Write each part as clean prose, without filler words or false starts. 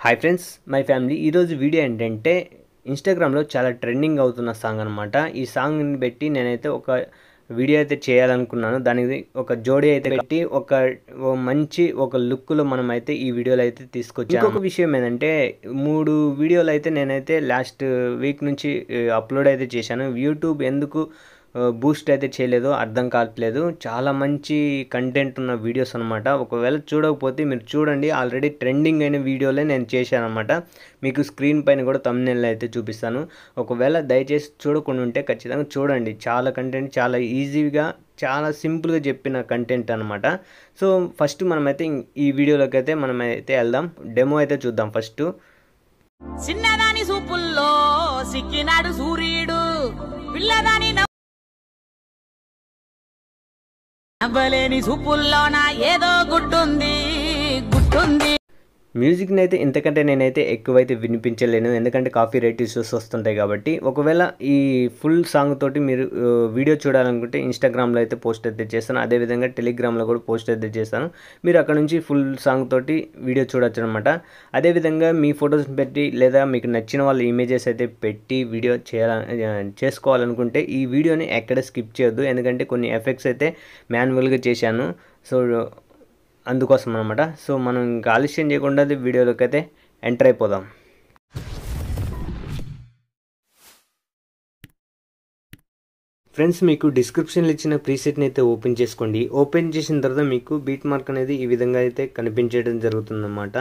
Hi friends, my family. ఈరోజు video ఏంటంటే ఇన్స్టాగ్రామ్లో చాలా ట్రెండింగ్ అవుతున్న సాంగ్ అనమాట. ఈ సాంగ్ని పెట్టి నేనైతే ఒక వీడియో అయితే చేయాలనుకున్నాను. దానికి ఒక జోడీ అయితే పెట్టి మంచి ఒక లుక్లో మనం అయితే ఈ వీడియోలో అయితే తీసుకొచ్చాను. ఇంకొక విషయం ఏంటంటే 3 వీడియోలు అయితే నేనైతే లాస్ట్ వీక్ నుంచి అప్లోడ్ అయితే చేశాను. యూట్యూబ్ ఎందుకు బూస్ట్ అయితే చేయలేదో అర్థం కావట్లేదు. చాలా మంచి కంటెంట్ ఉన్న వీడియోస్ అనమాట. ఒకవేళ చూడకపోతే మీరు చూడండి, ఆల్రెడీ ట్రెండింగ్ అయిన వీడియోలే నేను చేశాను అనమాట. మీకు స్క్రీన్ పైన కూడా థంబ్నెయిల్ అయితే చూపిస్తాను. ఒకవేళ దయచేసి చూడకుండా ఉంటే ఖచ్చితంగా చూడండి. చాలా కంటెంట్ చాలా ఈజీగా చాలా సింపుల్గా చెప్పిన కంటెంట్ అనమాట. సో ఫస్ట్ మనమైతే ఈ వీడియోలోకి అయితే మనమైతే వెళ్దాం. డెమో అయితే చూద్దాం. ఫస్ట్ చిన్నదాని సూపుల్లో సిక్కినాడు సూర్యుడు, పిల్లదాని నవ్వలేని సూపుల్లోన ఏదో గుట్టుంది. మ్యూజిక్ని అయితే ఇంతకంటే నేనైతే ఎక్కువైతే వినిపించలేను, ఎందుకంటే కాపీ రైట్ ఇష్యూస్ వస్తుంటాయి కాబట్టి. ఒకవేళ ఈ ఫుల్ సాంగ్ తోటి మీరు వీడియో చూడాలనుకుంటే ఇన్స్టాగ్రామ్లో అయితే పోస్ట్ అయితే చేస్తాను, అదేవిధంగా టెలిగ్రామ్లో కూడా పోస్ట్ అయితే చేస్తాను. మీరు అక్కడ నుంచి ఫుల్ సాంగ్ తోటి వీడియో చూడొచ్చు అనమాట. అదేవిధంగా మీ ఫొటోస్ పెట్టి లేదా మీకు నచ్చిన వాళ్ళ ఇమేజెస్ అయితే పెట్టి వీడియో చేసుకోవాలనుకుంటే ఈ వీడియోని ఎక్కడ స్కిప్ చేయొద్దు, ఎందుకంటే కొన్ని ఎఫెక్ట్స్ అయితే మాన్యువల్గా చేశాను. సో అందుకోసం అనమాట. సో మనం ఇంకా ఆలస్యం చేయకుండా వీడియోలోకి అయితే ఎంటర్ అయిపోదాం. ఫ్రెండ్స్, మీకు డిస్క్రిప్షన్లో ఇచ్చిన ప్రీసెట్ని అయితే ఓపెన్ చేసుకోండి. ఓపెన్ చేసిన తర్వాత మీకు బీట్ మార్క్ అనేది ఈ విధంగా అయితే కనిపించడం జరుగుతుందన్నమాట.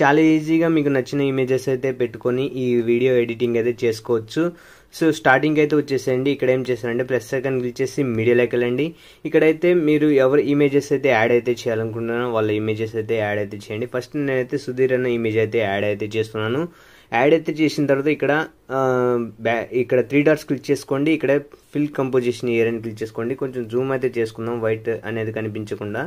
చాలా ఈజీగా మీకు నచ్చిన ఇమేజెస్ అయితే పెట్టుకొని ఈ వీడియో ఎడిటింగ్ అయితే చేసుకోవచ్చు. సో స్టార్టింగ్ అయితే వచ్చేసేయండి. ఇక్కడ ఏం చేస్తారంటే ప్లస్ ఐకాన్ క్లిక్ చేసి మీడియాలోకి వెళ్ళండి. ఇక్కడైతే మీరు ఎవరి ఇమేజెస్ అయితే యాడ్ అయితే చేయాలనుకుంటున్నారో వాళ్ళ ఇమేజెస్ అయితే యాడ్ అయితే చేయండి. ఫస్ట్ నేనైతే సుధీర్ అన్న ఇమేజ్ అయితే యాడ్ అయితే చేస్తున్నాను. యాడ్ అయితే చేసిన తర్వాత ఇక్కడ 3 డాట్స్ క్లిక్ చేసుకోండి. ఇక్కడ ఫిల్ కంపోజిషన్ ఇయర్ అని క్లిక్ చేసుకోండి. కొంచెం జూమ్ అయితే చేసుకుందాం, వైట్ అనేది కనిపించకుండా.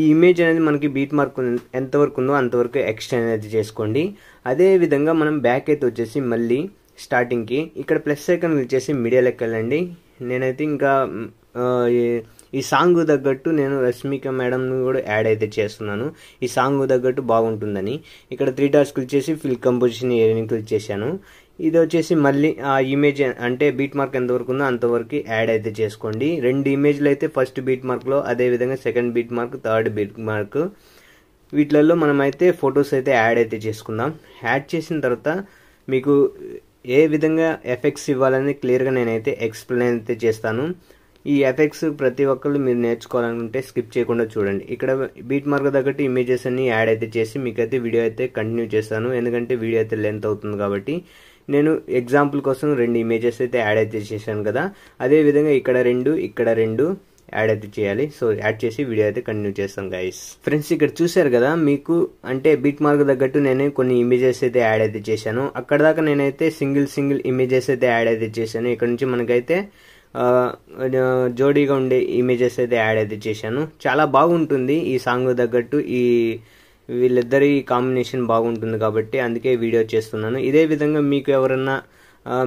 ఈ ఇమేజ్ అనేది మనకి బీట్ మార్క్ ఎంతవరకు ఉందో అంతవరకు ఎక్స్టెండ్ అయితే చేసుకోండి. అదేవిధంగా మనం బ్యాక్ అయితే వచ్చేసి మళ్ళీ స్టార్టింగ్కి ఇక్కడ ప్లస్ ఐకాన్ క్లిక్ చేసి మీడియాలోకి వెళ్ళండి. నేనైతే ఇంకా ఈ సాంగ్ తగ్గట్టు నేను రష్మిక మేడంని కూడా యాడ్ అయితే చేస్తున్నాను. ఈ సాంగ్ తగ్గట్టు బాగుంటుందని ఇక్కడ 3 డాట్స్ క్లిక్ చేసి ఫిల్ కంపోజిషన్ ఏరియాని క్లిక్ చేశాను. ఇది వచ్చేసి మళ్ళీ ఆ ఇమేజ్ అంటే బీట్ మార్క్ ఎంతవరకు ఉందో అంతవరకు యాడ్ అయితే చేసుకోండి. 2 ఇమేజ్లు అయితే ఫస్ట్ బీట్ మార్క్లో, అదేవిధంగా second beat mark, third beat mark, వీటిలలో మనమైతే ఫొటోస్ అయితే యాడ్ అయితే చేసుకుందాం. యాడ్ చేసిన తర్వాత మీకు ఏ విధంగా ఎఫెక్ట్స్ ఇవ్వాలని క్లియర్గా నేనైతే ఎక్స్ప్లెయిన్ అయితే చేస్తాను. ఈ ఎఫెక్ట్స్ ప్రతి ఒక్కళ్ళు మీరు నేర్చుకోవాలనుకుంటే స్కిప్ చేయకుండా చూడండి. ఇక్కడ బీట్ మార్క్ తగ్గట్టు ఇమేజెస్ అన్ని యాడ్ అయితే చేసి మీకైతే వీడియో అయితే కంటిన్యూ చేస్తాను, ఎందుకంటే వీడియో అయితే లెంత్ అవుతుంది కాబట్టి. నేను ఎగ్జాంపుల్ కోసం 2 ఇమేజెస్ అయితే యాడ్ అయితే చేశాను కదా, అదేవిధంగా ఇక్కడ 2 యాడ్ అయితే చేయాలి. సో యాడ్ చేసి వీడియో అయితే కంటిన్యూ చేస్తాం గైస్. ఫ్రెండ్స్, ఇక్కడ చూశారు కదా, మీకు అంటే బీట్ మార్క్ తగ్గట్టు నేను కొన్ని ఇమేజెస్ అయితే యాడ్ అయితే చేశాను. అక్కడ దాకా నేనైతే సింగిల్ ఇమేజెస్ అయితే యాడ్ అయితే చేశాను. ఇక్కడ నుంచి మనకైతే జోడీగా ఉండే ఇమేజెస్ అయితే యాడ్ అయితే చేశాను. చాలా బాగుంటుంది ఈ సాంగ్ తగ్గట్టు, వీళ్ళిద్దరి కాంబినేషన్ బాగుంటుంది కాబట్టి అందుకే వీడియో చేస్తున్నాను. ఇదే విధంగా మీకు ఎవరన్నా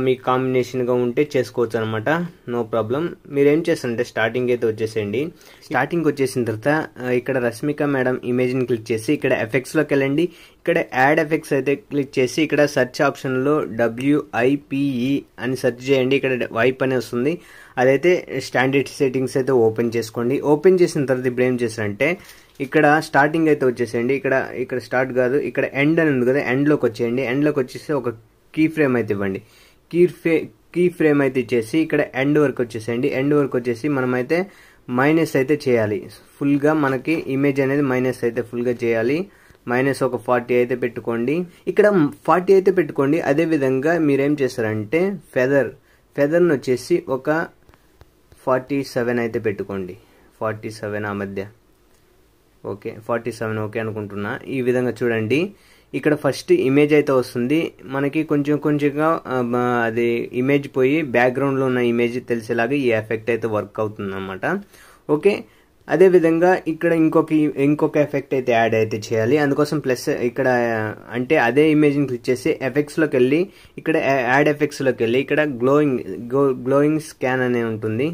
మీ కాంబినేషన్గా ఉంటే చేసుకోవచ్చు అనమాట, నో ప్రాబ్లం. మీరేం చేస్తారంటే స్టార్టింగ్ అయితే వచ్చేసేయండి. స్టార్టింగ్ వచ్చేసిన తర్వాత ఇక్కడ రష్మిక మేడం ఇమేజ్ని క్లిక్ చేసి ఇక్కడ ఎఫెక్ట్స్లోకి వెళ్ళండి. ఇక్కడ యాడ్ ఎఫెక్ట్స్ అయితే క్లిక్ చేసి ఇక్కడ సెర్చ్ ఆప్షన్లో WIPE అని సెర్చ్ చేయండి. ఇక్కడ వైప్ అని వస్తుంది, అదైతే స్టాండర్డ్ సెట్టింగ్స్ అయితే ఓపెన్ చేసుకోండి. ఓపెన్ చేసిన తర్వాత ఇప్పుడు ఏం చేస్తారంటే ఇక్కడ స్టార్టింగ్ అయితే వచ్చేసేయండి. ఇక్కడ స్టార్ట్ కాదు, ఇక్కడ ఎండ్ అని ఉంది కదా, ఎండ్లోకి వచ్చేయండి. ఎండ్లోకి వచ్చేసి ఒక కీ ఫ్రేమ్ అయితే ఇవ్వండి. కీ ఫ్రేమ్ అయితే ఇచ్చేసి ఇక్కడ ఎండ్ వరకు వచ్చేసేయండి. ఎండ్ వరకు వచ్చేసి మనమైతే మైనస్ అయితే చేయాలి ఫుల్గా. మనకి ఇమేజ్ అనేది మైనస్ అయితే ఫుల్గా చేయాలి. మైనస్ ఒక 40 అయితే పెట్టుకోండి. ఇక్కడ 40 అయితే పెట్టుకోండి. అదేవిధంగా మీరేం చేస్తారంటే ఫెదర్ని వచ్చేసి ఒక 47 అయితే పెట్టుకోండి. 47 ఆ మధ్య ఓకే, 47 ఓకే అనుకుంటున్నా. ఈ విధంగా చూడండి, ఇక్కడ ఫస్ట్ ఇమేజ్ అయితే వస్తుంది మనకి. కొంచెంగా అది ఇమేజ్ పోయి బ్యాక్గ్రౌండ్లో ఉన్న ఇమేజ్ తెలిసేలాగా ఈ ఎఫెక్ట్ అయితే వర్క్ అవుతుంది అన్నమాట. ఓకే, అదేవిధంగా ఇక్కడ ఇంకొక ఎఫెక్ట్ అయితే యాడ్ అయితే చేయాలి. అందుకోసం ప్లస్ ఇక్కడ అంటే అదే ఇమేజ్ని క్లిక్ చేసి ఎఫెక్ట్స్లోకి వెళ్ళి ఇక్కడ యాడ్ ఎఫెక్ట్స్లోకి వెళ్ళి ఇక్కడ గ్లోయింగ్ స్కాన్ అనే ఉంటుంది,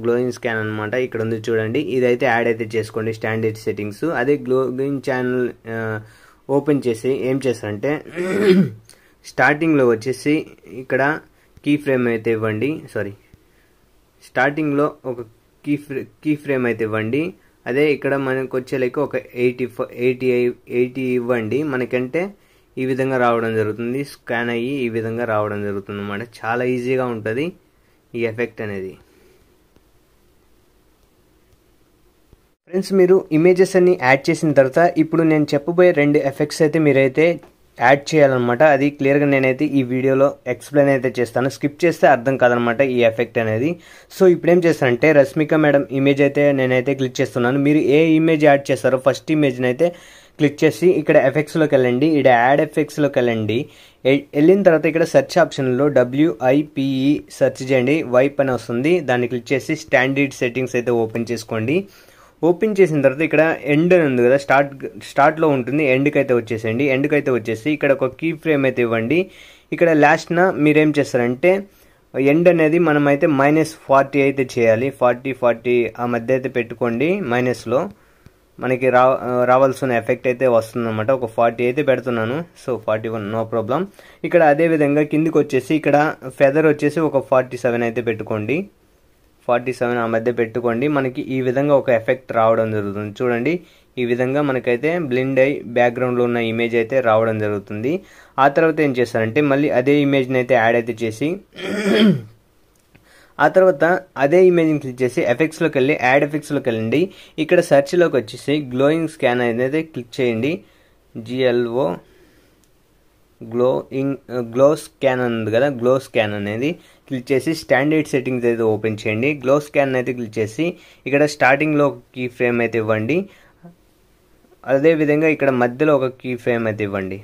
గ్లోయింగ్ స్కాన్ అనమాట. ఇక్కడ ఉంది చూడండి, ఇదైతే యాడ్ అయితే చేసుకోండి స్టాండర్డ్ సెట్టింగ్స్. అదే గ్లోయింగ్ ఛానల్ ఓపెన్ చేసి ఏం చేస్తారంటే స్టార్టింగ్లో వచ్చేసి ఇక్కడ కీ ఫ్రేమ్ అయితే ఇవ్వండి. స్టార్టింగ్లో ఒక కీ ఫ్రేమ్ అయితే ఇవ్వండి. అదే ఇక్కడ మనకు వచ్చేలేక ఒక 80 ఇవ్వండి. మనకంటే ఈ విధంగా రావడం జరుగుతుంది. స్కాన్ అయ్యి ఈ విధంగా రావడం జరుగుతుంది అన్నమాట. చాలా ఈజీగా ఉంటుంది ఈ ఎఫెక్ట్ అనేది. ఫ్రెండ్స్, మీరు ఇమేజెస్ అన్ని యాడ్ చేసిన తర్వాత ఇప్పుడు నేను చెప్పబోయే 2 ఎఫెక్ట్స్ అయితే మీరైతే యాడ్ చేయాలన్నమాట. అది క్లియర్గా నేనైతే ఈ వీడియోలో ఎక్స్ప్లెయిన్ అయితే చేస్తాను. స్కిప్ చేస్తే అర్థం కాదనమాట ఈ ఎఫెక్ట్ అనేది. సో ఇప్పుడు ఏం చేస్తానంటే రష్మిక మేడం ఇమేజ్ అయితే నేనైతే క్లిక్ చేస్తున్నాను. మీరు ఏ ఇమేజ్ యాడ్ చేస్తారో ఫస్ట్ ఇమేజ్ని అయితే క్లిక్ చేసి ఇక్కడ ఎఫెక్ట్స్లోకి వెళ్ళండి. ఇక్కడ యాడ్ ఎఫెక్ట్స్లోకి వెళ్ళండి. వెళ్ళిన తర్వాత ఇక్కడ సెర్చ్ ఆప్షన్లో WIPE సెర్చ్ చేయండి. వైప్ అని వస్తుంది. దాన్ని క్లిక్ చేసి స్టాండర్డ్ సెట్టింగ్స్ అయితే ఓపెన్ చేసుకోండి. ఓపెన్ చేసిన తర్వాత ఇక్కడ ఎండ్ అని ఉంది కదా, స్టార్ట్లో ఉంటుంది. ఎండ్కి అయితే వచ్చేసేయండి. ఎండ్కి అయితే వచ్చేసి ఇక్కడ ఒక కీ ఫ్రేమ్ అయితే ఇవ్వండి. ఇక్కడ లాస్ట్న మీరేం చేస్తారంటే ఎండ్ అనేది మనమైతే -40 అయితే చేయాలి. 40 ఆ మధ్య అయితే పెట్టుకోండి. మైనస్లో మనకి రావాల్సిన ఎఫెక్ట్ అయితే వస్తుందన్నమాట. ఒక 40 అయితే పెడుతున్నాను. So 41 no problem. ఇక్కడ అదేవిధంగా కిందికి వచ్చేసి ఇక్కడ ఫెదర్ వచ్చేసి ఒక 47 అయితే పెట్టుకోండి. 47 ఆ మధ్య పెట్టుకోండి. మనకి ఈ విధంగా ఒక ఎఫెక్ట్ రావడం జరుగుతుంది. చూడండి, ఈ విధంగా మనకైతే బ్లెండ్ అయి బ్యాక్గ్రౌండ్లో ఉన్న ఇమేజ్ అయితే రావడం జరుగుతుంది. ఆ తర్వాత ఏం చేస్తారంటే మళ్ళీ అదే ఇమేజ్ని అయితే యాడ్ అయితే చేసి ఆ తర్వాత అదే ఇమేజ్ని క్లిక్ చేసి ఎఫెక్ట్స్లోకి వెళ్ళి యాడ్ ఎఫెక్ట్స్లోకి వెళ్ళండి. ఇక్కడ సెర్చ్లోకి వచ్చేసి గ్లోయింగ్ స్కాన్ అనేది క్లిక్ చేయండి. GLO గ్లో స్కాన్ ఉంది కదా, గ్లో స్కాన్ అనేది క్లిక్ చేసి స్టాండర్డ్ సెట్టింగ్స్ అయితే ఓపెన్ చేయండి. గ్లో స్కాన్ అయితే క్లిక్ చేసి ఇక్కడ స్టార్టింగ్లో ఒక కీ ఫ్రేమ్ అయితే ఇవ్వండి. అదేవిధంగా ఇక్కడ మధ్యలో ఒక కీ ఫ్రేమ్ అయితే ఇవ్వండి.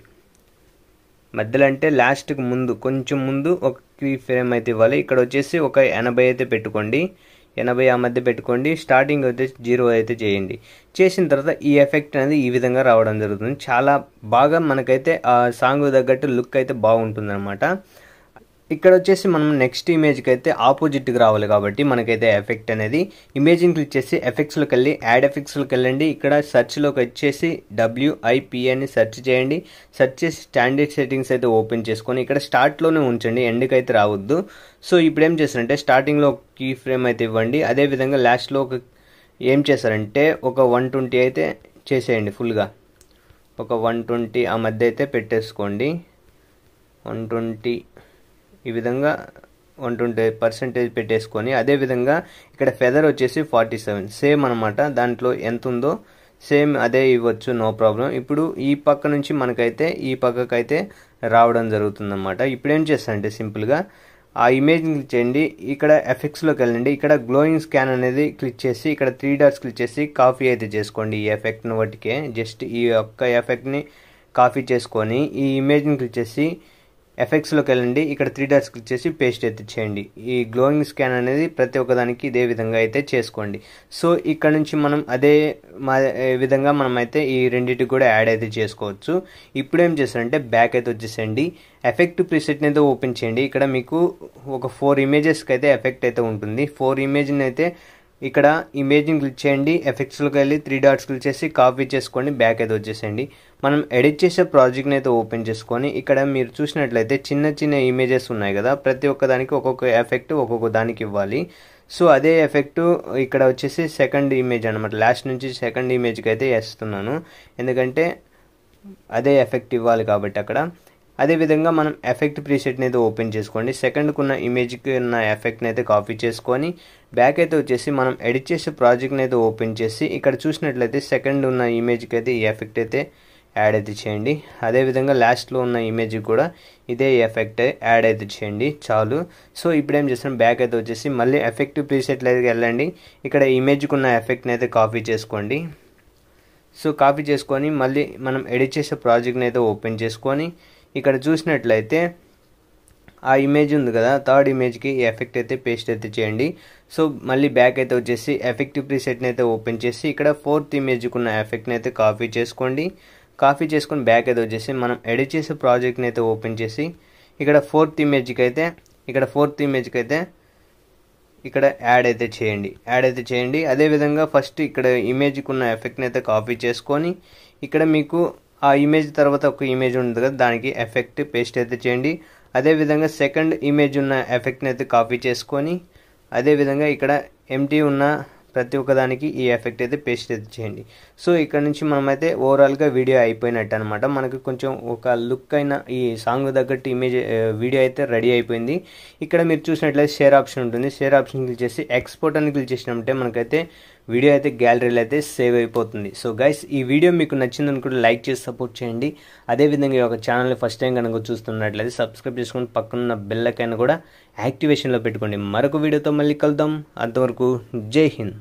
మధ్యలో అంటే లాస్ట్కి ముందు, కొంచెం ముందు ఒక కీ ఫ్రేమ్ అయితే ఇవ్వాలి. ఇక్కడ వచ్చేసి ఒక 80 అయితే పెట్టుకోండి. 80 ఆ మధ్య పెట్టుకోండి. స్టార్టింగ్ వచ్చేసి 0 అయితే చేయండి. చేసిన తర్వాత ఈ ఎఫెక్ట్ అనేది ఈ విధంగా రావడం జరుగుతుంది. చాలా బాగా మనకైతే ఆ సాంగ్ తగ్గట్టు లుక్ అయితే బాగుంటుంది అనమాట. ఇక్కడ వచ్చేసి మనం నెక్స్ట్ ఇమేజ్కి అయితే ఆపోజిట్గా రావాలి కాబట్టి మనకైతే ఎఫెక్ట్ అనేది ఇమేజ్ని క్లిక్ చేసి ఎఫెక్ట్స్లోకి వెళ్ళి యాడ్ ఎఫెక్ట్స్లోకి వెళ్ళండి. ఇక్కడ సెర్చ్లోకి వచ్చేసి WIPE అని సెర్చ్ చేయండి. సెర్చ్ చేసి స్టాండర్డ్ సెట్టింగ్స్ అయితే ఓపెన్ చేసుకొని ఇక్కడ స్టార్ట్లోనే ఉంచండి, ఎండ్కి అయితే రావద్దు. సో ఇప్పుడు ఏం చేస్తారంటే స్టార్టింగ్లో ఒక కీ ఫ్రేమ్ అయితే ఇవ్వండి. అదేవిధంగా లాస్ట్లో ఏం చేస్తారంటే ఒక 120 అయితే చేసేయండి. ఫుల్గా ఒక 120 ఆ మధ్య అయితే పెట్టేసుకోండి. 120 ఈ విధంగా 120% పెట్టేసుకొని అదేవిధంగా ఇక్కడ ఫెదర్ వచ్చేసి 47 సేమ్ అనమాట. దాంట్లో ఎంత ఉందో సేమ్ అదే ఇవ్వచ్చు, నో ప్రాబ్లం. ఇప్పుడు ఈ పక్క నుంచి మనకైతే ఈ పక్కకైతే రావడం జరుగుతుందన్నమాట. ఇప్పుడు ఏం చేస్తారంటే సింపుల్గా ఆ ఇమేజ్ని క్లిక్ చేయండి. ఇక్కడ ఎఫెక్ట్స్లోకి వెళ్ళండి. ఇక్కడ గ్లోయింగ్ స్కాన్ అనేది క్లిక్ చేసి ఇక్కడ 3 డాట్స్ క్లిక్ చేసి కాపీ అయితే చేసుకోండి. ఈ ఎఫెక్ట్ని బట్టికే జస్ట్ ఈ ఒక్క ఎఫెక్ట్ని కాపీ చేసుకొని ఈ ఇమేజ్ని క్లిక్ చేసి ఎఫెక్ట్స్లోకి వెళ్ళండి. ఇక్కడ 3 డాట్స్ క్లిక్ చేసి పేస్ట్ అయితే చేయండి. ఈ గ్లోయింగ్ స్కాన్ అనేది ప్రతి ఒక్కదానికి ఇదే విధంగా అయితే చేసుకోండి. సో ఇక్కడ నుంచి మనం అదే విధంగా మనం అయితే ఈ రెండింటికి కూడా యాడ్ అయితే చేసుకోవచ్చు. ఇప్పుడు ఏం చేస్తారంటే బ్యాక్ అయితే వచ్చేసేయండి. ఎఫెక్ట్ ప్రీసెట్ని అయితే ఓపెన్ చేయండి. ఇక్కడ మీకు ఒక 4 ఇమేజెస్కి అయితే ఎఫెక్ట్ అయితే ఉంటుంది. 4 ఇమేజ్ని అయితే ఇక్కడ ఇమేజ్ని క్లిక్ చేయండి. ఎఫెక్ట్స్లోకి వెళ్ళి 3 డాట్స్ క్లిక్ చేసి కాపీ చేసుకోండి. బ్యాక్ అయితే వచ్చేసేయండి. మనం ఎడిట్ చేసే ప్రాజెక్ట్ని అయితే ఓపెన్ చేసుకొని ఇక్కడ మీరు చూసినట్లయితే చిన్న చిన్న ఇమేజెస్ ఉన్నాయి కదా, ప్రతి ఒక్క దానికి ఒక్కొక్క ఎఫెక్ట్ ఒక్కొక్క దానికి ఇవ్వాలి. సో అదే ఎఫెక్ట్ ఇక్కడ వచ్చేసి సెకండ్ ఇమేజ్ అనమాట. లాస్ట్ నుంచి సెకండ్ ఇమేజ్కి అయితే వేస్తున్నాను, ఎందుకంటే అదే ఎఫెక్ట్ ఇవ్వాలి కాబట్టి అక్కడ. అదేవిధంగా మనం ఎఫెక్ట్ ప్రీసెట్ని అయితే ఓపెన్ చేసుకోండి. సెకండ్కి ఉన్న ఇమేజ్కి ఉన్న ఎఫెక్ట్ని అయితే కాపీ చేసుకొని బ్యాక్ అయితే వచ్చేసి మనం ఎడిట్ చేసే ప్రాజెక్ట్ని అయితే ఓపెన్ చేసి ఇక్కడ చూసినట్లయితే సెకండ్ ఉన్న ఇమేజ్కి అయితే ఈ ఎఫెక్ట్ అయితే యాడ్ అయితే చేయండి. అదేవిధంగా లాస్ట్లో ఉన్న ఇమేజ్కి కూడా ఇదే ఎఫెక్ట్ యాడ్ అయితే చేయండి చాలు. సో ఇప్పుడు ఏం చేస్తాం, బ్యాక్ అయితే వచ్చేసి మళ్ళీ ఎఫెక్ట్ ప్రీసెట్లు అయితే వెళ్ళండి. ఇక్కడ ఇమేజ్కి ఉన్న ఎఫెక్ట్ని అయితే కాపీ చేసుకోండి. సో కాపీ చేసుకొని మళ్ళీ మనం ఎడిట్ చేసే ప్రాజెక్ట్ని అయితే ఓపెన్ చేసుకొని ఇక్కడ చూసినట్లయితే ఆ ఇమేజ్ ఉంది కదా, థర్డ్ ఇమేజ్కి ఈ ఎఫెక్ట్ అయితే పేస్ట్ అయితే చేయండి. సో మళ్ళీ బ్యాక్ అయితే వచ్చేసి ఎఫెక్ట్ ప్రీసెట్ని అయితే ఓపెన్ చేసి ఇక్కడ ఫోర్త్ ఇమేజ్కి ఉన్న ఎఫెక్ట్ని అయితే కాపీ చేసుకోండి. కాపీ చేసుకొని బ్యాక్ అయితే వచ్చేసి మనం ఎడిట్ చేసే ప్రాజెక్ట్ని అయితే ఓపెన్ చేసి ఇక్కడ ఫోర్త్ ఇమేజ్కి అయితే ఇక్కడ యాడ్ అయితే చేయండి. అదేవిధంగా ఫస్ట్ ఇక్కడ ఇమేజ్కి ఉన్న ఎఫెక్ట్ని అయితే కాపీ చేసుకొని ఇక్కడ మీకు ఆ ఇమేజ్ తర్వాత ఒక ఇమేజ్ ఉంటుంది కదా, దానికి ఎఫెక్ట్ పేస్ట్ అయితే చేయండి. అదేవిధంగా సెకండ్ ఇమేజ్ ఉన్న ఎఫెక్ట్ని అయితే కాపీ చేసుకొని అదేవిధంగా ఇక్కడ ఎంటీ ఉన్న ప్రతి ఒక్కదానికి ఈ ఎఫెక్ట్ అయితే పేస్ట్ అయితే చేయండి. సో ఇక్కడ నుంచి మనమైతే ఓవరాల్గా వీడియో అయిపోయినట్టు అనమాట. మనకు కొంచెం ఒక లుక్ అయిన ఈ సాంగ్ తగ్గట్టు ఇమేజ్ వీడియో అయితే రెడీ అయిపోయింది. ఇక్కడ మీరు చూసినట్లయితే షేర్ ఆప్షన్ ఉంటుంది. షేర్ ఆప్షన్ క్లిక్ చేసి ఎక్స్పోర్ట్ అని క్లిక్ చేసినట్టే మనకైతే వీడియో అయితే గ్యాలరీలో అయితే సేవ్ అయిపోతుంది. సో గైస్, ఈ వీడియో మీకు నచ్చిందని కూడా లైక్ చేసి సపోర్ట్ చేయండి. అదేవిధంగా ఈ ఒక ఛానల్ని ఫస్ట్ టైం కనుక చూస్తున్నట్లయితే సబ్స్క్రైబ్ చేసుకొని పక్కనున్న బెల్ ఐకాన్ కూడా యాక్టివేషన్లో పెట్టుకోండి. మరొక వీడియోతో మళ్ళీ కలుద్దాం. అంతవరకు జై హింద్.